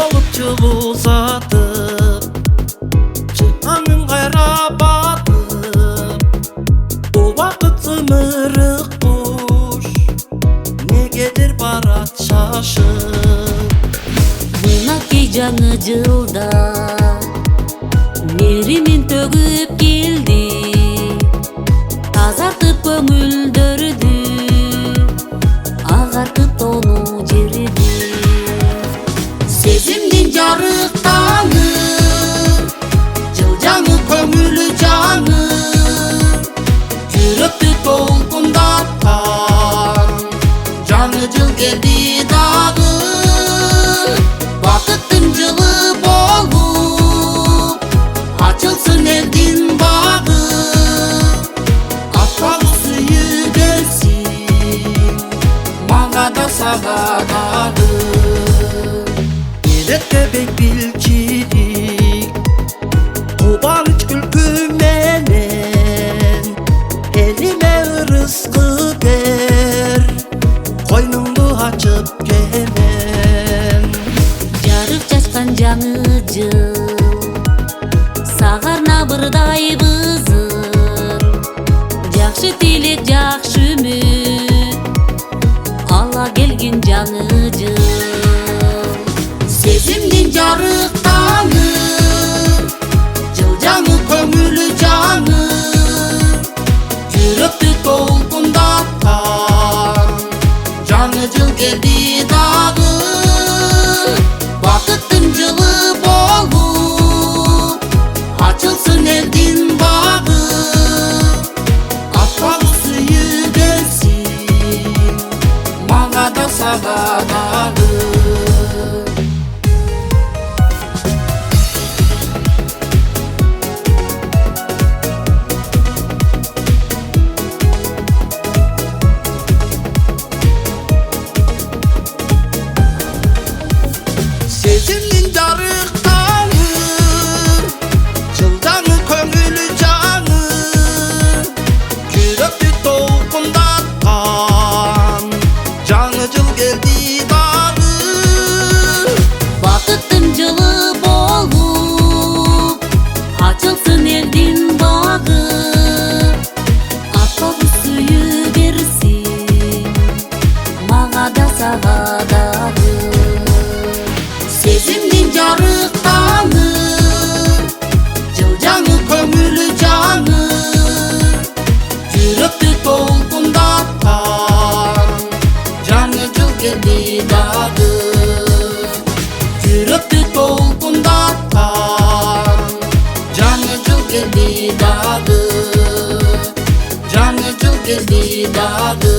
болып жылусатып жылаңын қайра батып убакыт зымырык куш негедир барат шашып мынакей жаңы жылда меримин төгүп келди тазартып көңүлдөрдү агартып тонуу жерди сезимдин жарык таңы жылжаңы көңүлү жаңы жүрөктү толкундаткан жаңы жыл келди дагы бакыттын жылы болуп ачылсын элдин багы аппак сүйүү келсин мага да сага дагы Бек билчилик кубаныч күлкү менен элиме ырыскы бер койнуңду ачып келем жарык чачкан жаңы жыл сага арнабырдай бызыр жакшы тилек жакшы үмүт ала келгин жаңы жыл сезимдин жарык таңы жылжаңы көңүлү жаңы жүрөктү толкундаткан жаңы жыл келди дагы бакыттын жылы болуп ачылсын элдин багы аппак сүйүү келсин мага да сага дагы сезимдин жарык таңы жылжаңы көңүлү жаңы жүрөктү толкундаткан жаңы жыл келди дагы бакыттын жылы болуп ачылсын элдин багы аппак сүйүү берсин мага да сага дагы сезимдин жарык таңы жылжаңы көңүлү жаңы жүрөктү толкундаткан жаңы жыл келди дагы жүрөктү толкундаткан жаңы жыл келди дагы жаңы жыл келди дагы